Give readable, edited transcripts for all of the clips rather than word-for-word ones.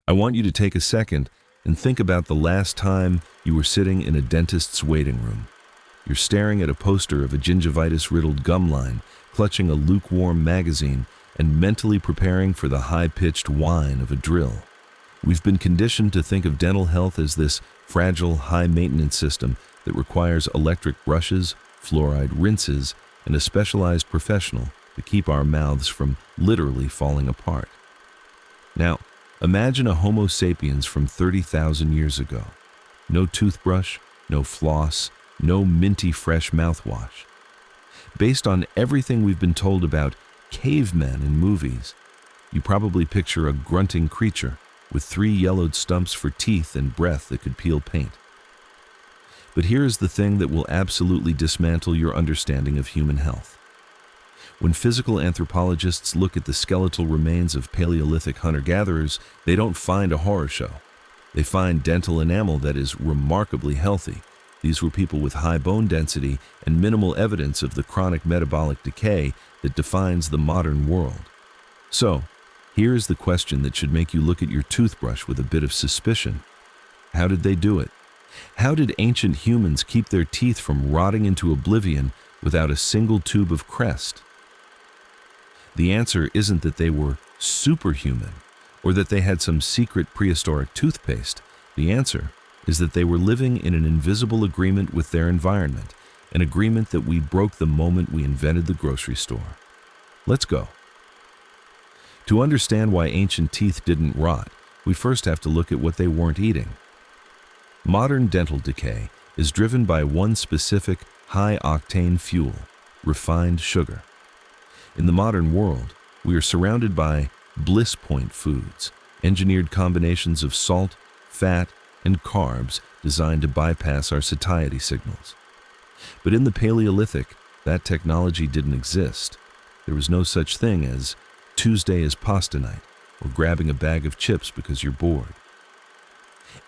I want you to take a second and think about the last time you were sitting in a dentist's waiting room. You're staring at a poster of a gingivitis-riddled gum line, clutching a lukewarm magazine, and mentally preparing for the high-pitched whine of a drill. We've been conditioned to think of dental health as this fragile, high-maintenance system that requires electric brushes, fluoride rinses, and a specialized professional to keep our mouths from literally falling apart. Now, imagine a Homo sapiens from 30,000 years ago. No toothbrush, no floss, no minty fresh mouthwash. Based on everything we've been told about cavemen in movies, you probably picture a grunting creature with 3 yellowed stumps for teeth and breath that could peel paint. But here is the thing that will absolutely dismantle your understanding of human health. When physical anthropologists look at the skeletal remains of Paleolithic hunter-gatherers, they don't find a horror show. They find dental enamel that is remarkably healthy. These were people with high bone density and minimal evidence of the chronic metabolic decay that defines the modern world. So, here is the question that should make you look at your toothbrush with a bit of suspicion. How did they do it? How did ancient humans keep their teeth from rotting into oblivion without a single tube of crest? The answer isn't that they were superhuman or that they had some secret prehistoric toothpaste. The answer is that they were living in an invisible agreement with their environment, an agreement that we broke the moment we invented the grocery store. Let's go. To understand why ancient teeth didn't rot, we first have to look at what they weren't eating. Modern dental decay is driven by one specific high-octane fuel, refined sugar. In the modern world, we are surrounded by bliss point foods, engineered combinations of salt, fat, and carbs designed to bypass our satiety signals. But in the Paleolithic, that technology didn't exist. There was no such thing as Tuesday is pasta night or grabbing a bag of chips because you're bored.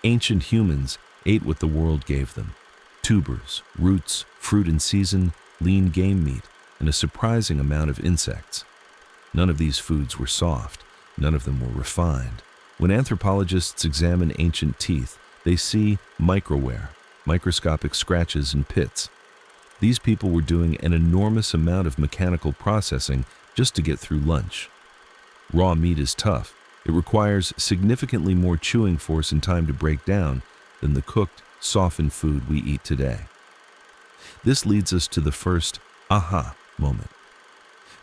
Ancient humans ate what the world gave them: tubers, roots, fruit in season, lean game meat, and a surprising amount of insects. None of these foods were soft. None of them were refined. When anthropologists examine ancient teeth, they see microwear, microscopic scratches and pits. These people were doing an enormous amount of mechanical processing just to get through lunch. Raw meat is tough. It requires significantly more chewing force and time to break down than the cooked, softened food we eat today. This leads us to the first aha moment.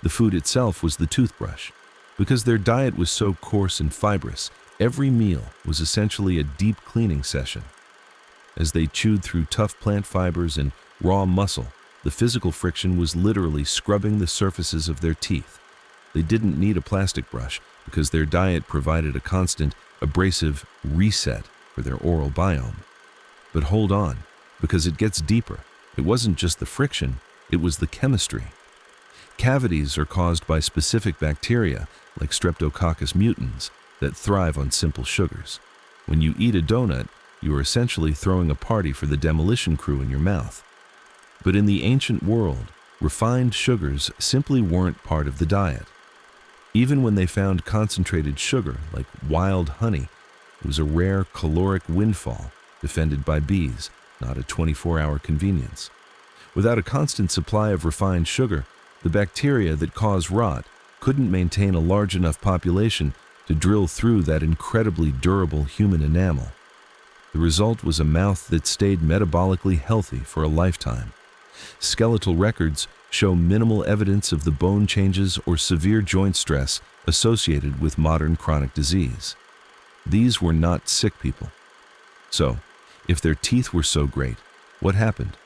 The food itself was the toothbrush. Because their diet was so coarse and fibrous, every meal was essentially a deep cleaning session. As they chewed through tough plant fibers and raw muscle, the physical friction was literally scrubbing the surfaces of their teeth. They didn't need a plastic brush because their diet provided a constant, abrasive reset for their oral biome. But hold on, because it gets deeper. It wasn't just the friction, it was the chemistry. Cavities are caused by specific bacteria, like Streptococcus mutans, that thrive on simple sugars. When you eat a donut, you are essentially throwing a party for the demolition crew in your mouth. But in the ancient world, refined sugars simply weren't part of the diet. Even when they found concentrated sugar, like wild honey, it was a rare caloric windfall defended by bees, not a 24-hour convenience. Without a constant supply of refined sugar, the bacteria that cause rot couldn't maintain a large enough population to drill through that incredibly durable human enamel. The result was a mouth that stayed metabolically healthy for a lifetime. Skeletal records show minimal evidence of the bone changes or severe joint stress associated with modern chronic disease. These were not sick people. So, if their teeth were so great, what happened?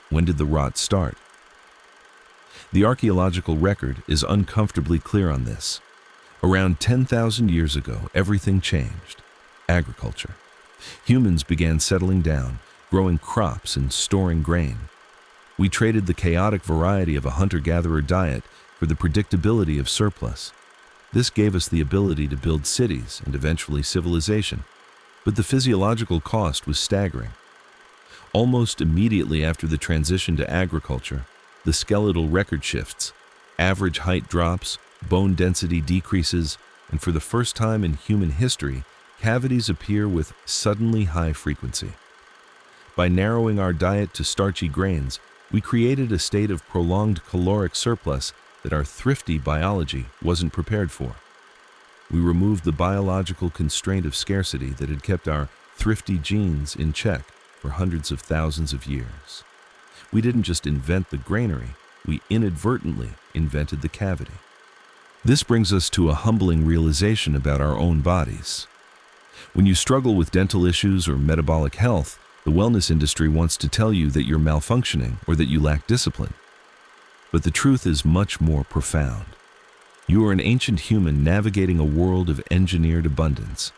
When did the rot start? The archaeological record is uncomfortably clear on this. Around 10,000 years ago, everything changed. Agriculture. Humans began settling down, growing crops and storing grain. We traded the chaotic variety of a hunter-gatherer diet for the predictability of surplus. This gave us the ability to build cities and eventually civilization. But the physiological cost was staggering. Almost immediately after the transition to agriculture, the skeletal record shifts. Average height drops, bone density decreases, and for the first time in human history, cavities appear with suddenly high frequency. By narrowing our diet to starchy grains, we created a state of prolonged caloric surplus that our thrifty biology wasn't prepared for. We removed the biological constraint of scarcity that had kept our thrifty genes in check for hundreds of thousands of years. We didn't just invent the granary, we inadvertently invented the cavity. This brings us to a humbling realization about our own bodies. When you struggle with dental issues or metabolic health, the wellness industry wants to tell you that you're malfunctioning or that you lack discipline. But the truth is much more profound. You are an ancient human navigating a world of engineered abundance.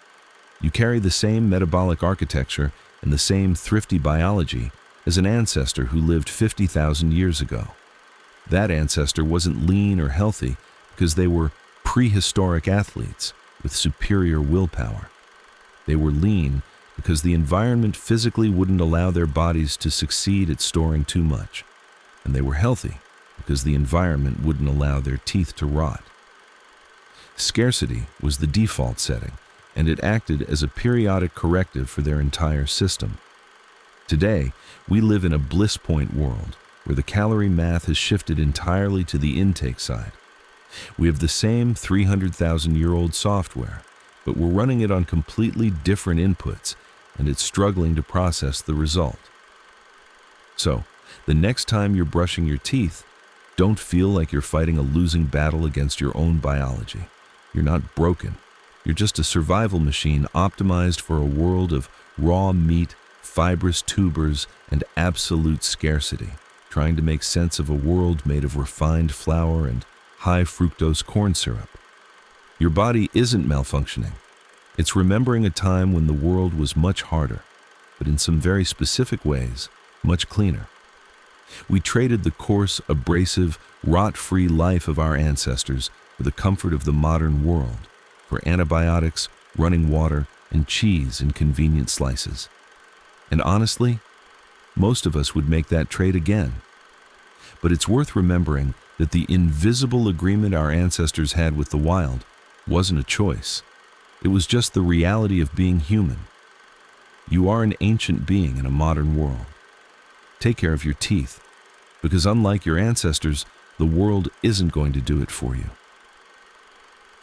You carry the same metabolic architecture and the same thrifty biology as an ancestor who lived 50,000 years ago. That ancestor wasn't lean or healthy because they were prehistoric athletes with superior willpower. They were lean because the environment physically wouldn't allow their bodies to succeed at storing too much. And they were healthy because the environment wouldn't allow their teeth to rot. Scarcity was the default setting, and it acted as a periodic corrective for their entire system. Today, we live in a bliss point world where the calorie math has shifted entirely to the intake side. We have the same 300,000-year-old software, but we're running it on completely different inputs, and it's struggling to process the result. So, the next time you're brushing your teeth, don't feel like you're fighting a losing battle against your own biology. You're not broken. You're just a survival machine optimized for a world of raw meat, fibrous tubers, and absolute scarcity, trying to make sense of a world made of refined flour and high fructose corn syrup. Your body isn't malfunctioning. It's remembering a time when the world was much harder, but in some very specific ways, much cleaner. We traded the coarse, abrasive, rot-free life of our ancestors for the comfort of the modern world, for antibiotics, running water, and cheese in convenient slices. And honestly, most of us would make that trade again. But it's worth remembering that the invisible agreement our ancestors had with the wild wasn't a choice. It was just the reality of being human. You are an ancient being in a modern world. Take care of your teeth, because unlike your ancestors, the world isn't going to do it for you.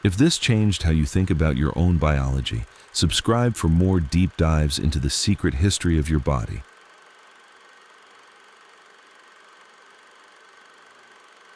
If this changed how you think about your own biology, subscribe for more deep dives into the secret history of your body